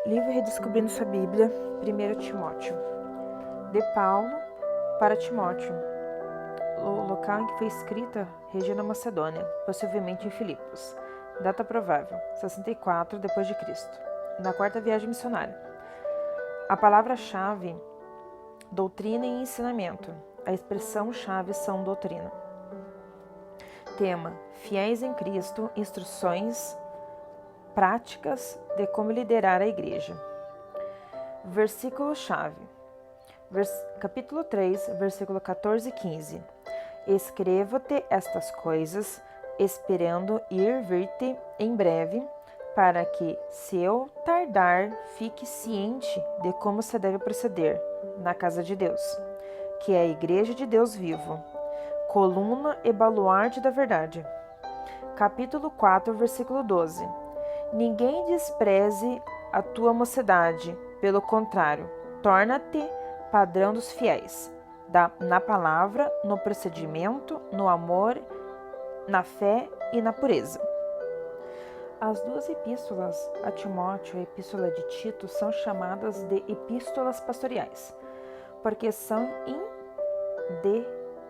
Livro Redescobrindo sua Bíblia, 1 Timóteo. De Paulo para Timóteo. O local em que foi escrita, região da Macedônia, possivelmente em Filipos. Data provável, 64 d.C., na quarta viagem missionária. A palavra-chave, doutrina e ensinamento. A expressão-chave são doutrina. Tema, fiéis em Cristo, instruções práticas de como liderar a igreja. Versículo-chave. Capítulo 3, versículo 14 e 15. Escrevo-te estas coisas, esperando ir vir-te em breve, para que, se eu tardar, fique ciente de como se deve proceder na casa de Deus, que é a igreja de Deus vivo, coluna e baluarte da verdade. Capítulo 4, versículo 12. Ninguém despreze a tua mocidade, pelo contrário, torna-te padrão dos fiéis, na palavra, no procedimento, no amor, na fé e na pureza. As duas epístolas a Timóteo e a epístola de Tito são chamadas de epístolas pastoriais, porque são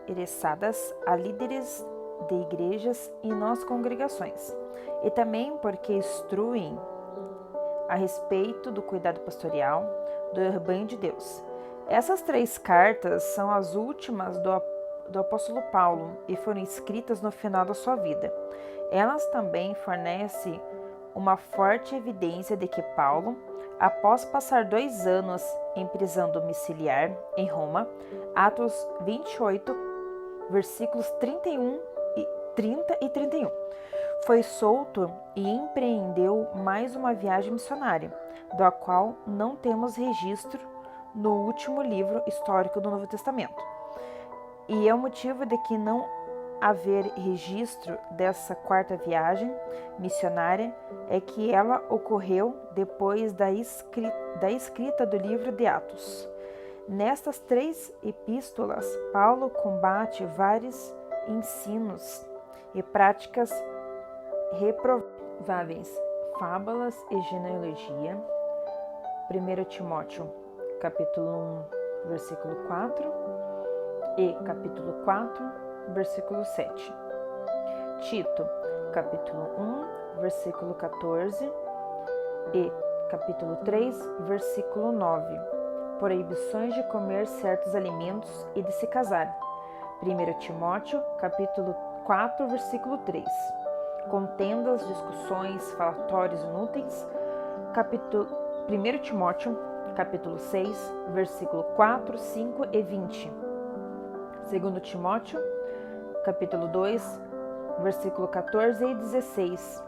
endereçadas a líderes de igrejas e nas congregações, e também porque instruem a respeito do cuidado pastoral do rebanho de Deus. Essas três cartas são as últimas do apóstolo Paulo e foram escritas no final da sua vida. Elas também fornecem uma forte evidência de que Paulo, após passar 2 anos em prisão domiciliar em Roma, Atos 28, versículos 30 e 31, foi solto e empreendeu mais uma viagem missionária, da qual não temos registro no último livro histórico do Novo Testamento. E é o motivo de que não haver registro dessa quarta viagem missionária é que ela ocorreu depois da escrita do livro de Atos. Nestas 3 epístolas, Paulo combate vários ensinos e práticas reprováveis, fábulas e genealogia. 1 Timóteo, capítulo 1, versículo 4 e capítulo 4, versículo 7. Tito, capítulo 1, versículo 14 e capítulo 3, versículo 9. Proibições de comer certos alimentos e de se casar. 1 Timóteo, capítulo 4, versículo 3. Contendas, discussões, falatórios inúteis. 1 Timóteo, capítulo 6, versículo 4, 5 e 20. 2 Timóteo, capítulo 2, versículo 14 e 16.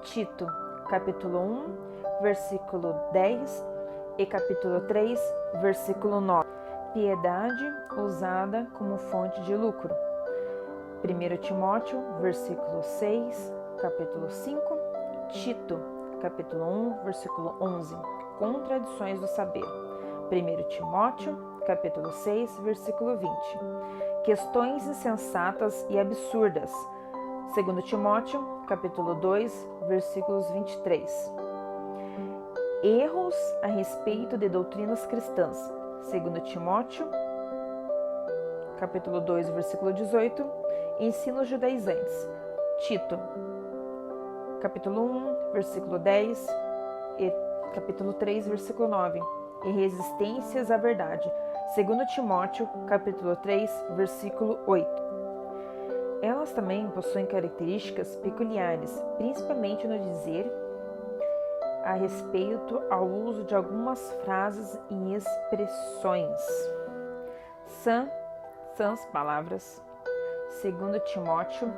Tito, capítulo 1, versículo 10 e capítulo 3, versículo 9. Piedade usada como fonte de lucro. 1 Timóteo, versículo 6, capítulo 5. Tito, capítulo 1, versículo 11. Contradições do saber. 1 Timóteo, capítulo 6, versículo 20. Questões insensatas e absurdas. 2 Timóteo, capítulo 2, versículos 23. Erros a respeito de doutrinas cristãs. 2 Timóteo, capítulo 2, versículo 18. Ensinos judaizantes. Tito, capítulo 1, versículo 10 e capítulo 3, versículo 9. E resistências à verdade. 2 Timóteo, capítulo 3, versículo 8. Elas também possuem características peculiares, principalmente no dizer a respeito ao uso de algumas frases e expressões. Sãs palavras. 2 Timóteo,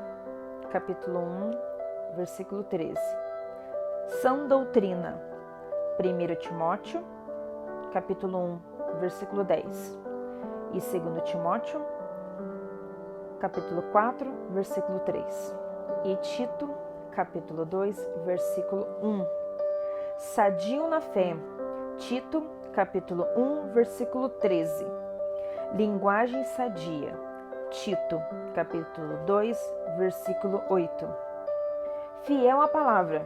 capítulo 1, versículo 13. Sã doutrina. 1 Timóteo, capítulo 1, versículo 10. E 2 Timóteo, capítulo 4, versículo 3. E Tito, capítulo 2, versículo 1. Sadio na fé. Tito, capítulo 1, versículo 13. Linguagem sadia. Tito, capítulo 2, versículo 8. Fiel à palavra.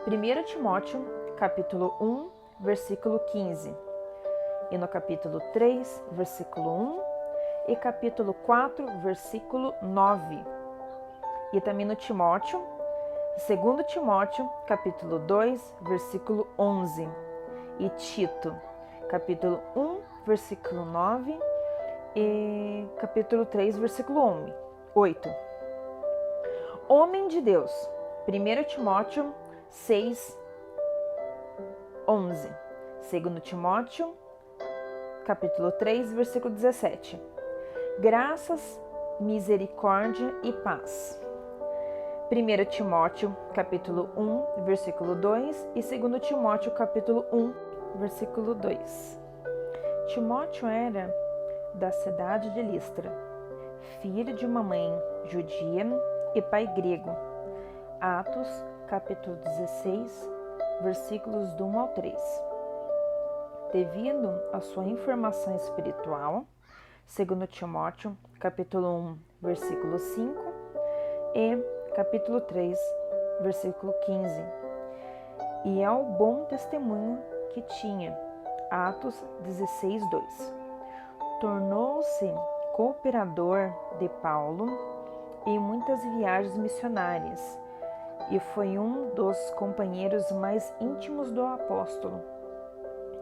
1 Timóteo, capítulo 1, versículo 15, e no capítulo 3, versículo 1, e capítulo 4, versículo 9. E também no Timóteo, 2 Timóteo, capítulo 2, versículo 11. E Tito, capítulo 1, versículo 9 e capítulo 3, versículo 8. Homem de Deus, 1 Timóteo 6, 11. 2 Timóteo, capítulo 3, versículo 17. Graças, misericórdia e paz. 1 Timóteo, capítulo 1, versículo 2 e 2 Timóteo, capítulo 1, versículo 2. Timóteo era da cidade de Listra, filho de uma mãe judia e pai grego. Atos, capítulo 16, versículos do 1 ao 3. Devido à sua informação espiritual, 2 Timóteo, capítulo 1, versículo 5 e capítulo 3, versículo 15, e ao bom testemunho que tinha, Atos 16, 2. Tornou-se cooperador de Paulo em muitas viagens missionárias e foi um dos companheiros mais íntimos do apóstolo,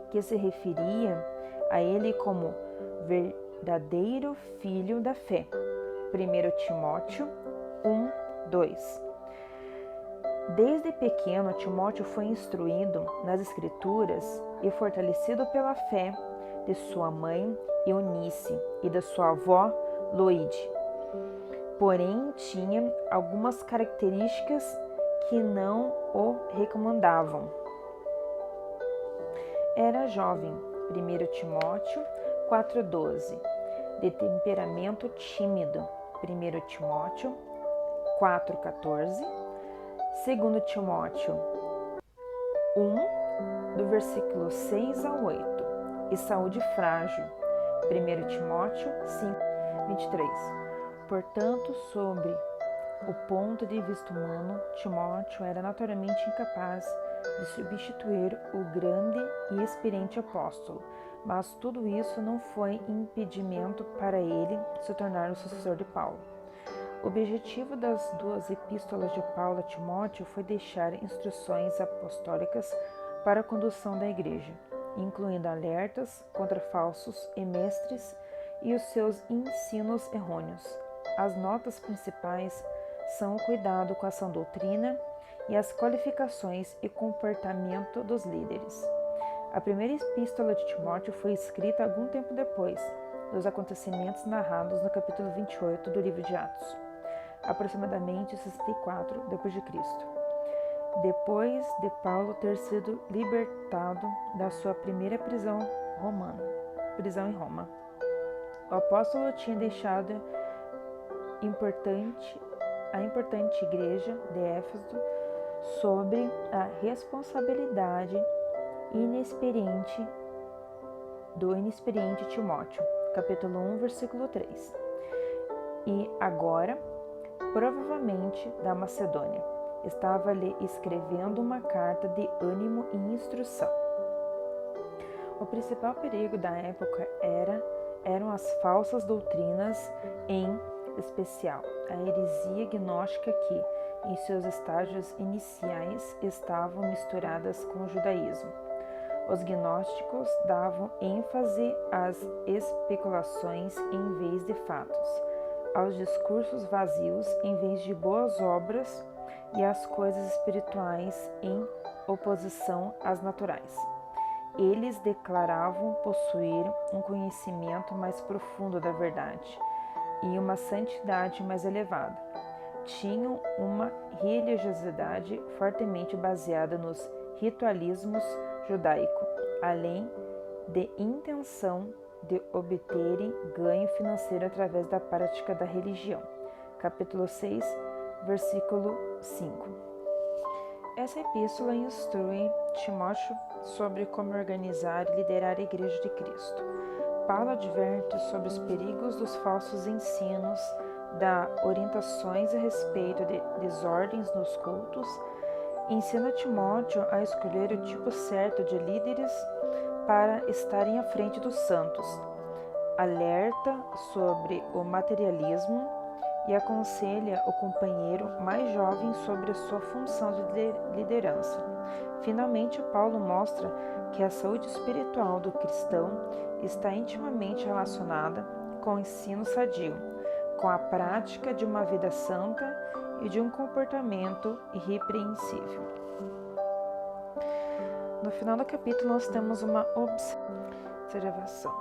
que se referia a ele como verdadeiro filho da fé. 1 Timóteo 1, 2. Desde pequeno, Timóteo foi instruído nas Escrituras e fortalecido pela fé de sua mãe Eunice e da sua avó Loide. Porém, tinha algumas características que não o recomendavam. Era jovem, 1 Timóteo 4,12, de temperamento tímido, 1 Timóteo 4,14, 2 Timóteo 1, do versículo 6 ao 8, e saúde frágil, 1 Timóteo 5, 23. Portanto, sobre o ponto de vista humano, Timóteo era naturalmente incapaz de substituir o grande e experiente apóstolo, mas tudo isso não foi impedimento para ele se tornar o sucessor de Paulo. O objetivo das duas epístolas de Paulo a Timóteo foi deixar instruções apostólicas para a condução da igreja, incluindo alertas contra falsos mestres e os seus ensinos errôneos. As notas principais são o cuidado com a sã doutrina e as qualificações e comportamento dos líderes. A primeira epístola de Timóteo foi escrita algum tempo depois dos acontecimentos narrados no capítulo 28 do livro de Atos, aproximadamente 64 d.C., depois de Paulo ter sido libertado da sua primeira prisão em Roma. O apóstolo tinha deixado a importante igreja de Éfeso sobre a responsabilidade do inexperiente Timóteo, capítulo 1, versículo 3. E agora, provavelmente da Macedônia, estava-lhe escrevendo uma carta de ânimo e instrução. O principal perigo da época eram as falsas doutrinas, em especial a heresia gnóstica que, em seus estágios iniciais, estavam misturadas com o judaísmo. Os gnósticos davam ênfase às especulações em vez de fatos, aos discursos vazios em vez de boas obras e às coisas espirituais em oposição às naturais. Eles declaravam possuir um conhecimento mais profundo da verdade e uma santidade mais elevada. Tinham uma religiosidade fortemente baseada nos ritualismos judaico, além de intenção de obterem ganho financeiro através da prática da religião. Capítulo 6, versículo 5. Essa epístola instrui Timóteo sobre como organizar e liderar a Igreja de Cristo. Paulo adverte sobre os perigos dos falsos ensinos, dá orientações a respeito de desordens nos cultos Ensina Timóteo a escolher o tipo certo de líderes para estarem à frente dos santos. Alerta sobre o materialismo e aconselha o companheiro mais jovem sobre a sua função de liderança. Finalmente, Paulo mostra que a saúde espiritual do cristão está intimamente relacionada com o ensino sadio, com a prática de uma vida santa e de um comportamento irrepreensível. No final do capítulo, nós temos uma observação.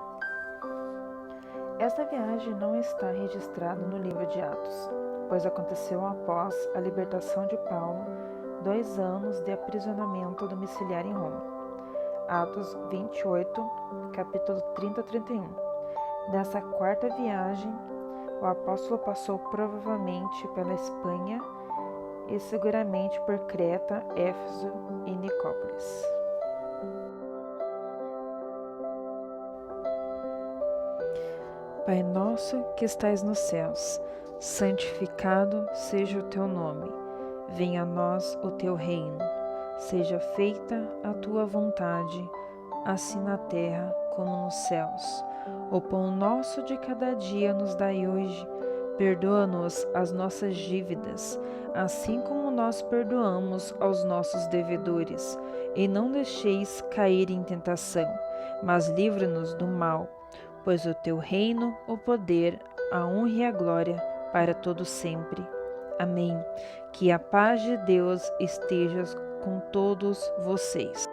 Esta viagem não está registrada no livro de Atos, pois aconteceu após a libertação de Paulo, 2 anos de aprisionamento domiciliar em Roma. Atos 28, capítulo 30 a 31. Nessa quarta viagem, o apóstolo passou provavelmente pela Espanha e seguramente por Creta, Éfeso e Nicópolis. Pai nosso que estais nos céus, santificado seja o teu nome. Venha a nós o teu reino. Seja feita a tua vontade, assim na terra como nos céus. O pão nosso de cada dia nos dai hoje. Perdoa-nos as nossas dívidas, assim como nós perdoamos aos nossos devedores. E não deixeis cair em tentação, mas livra-nos do mal. Pois o teu reino, o poder, a honra e a glória para todo sempre. Amém. Que a paz de Deus esteja com todos vocês.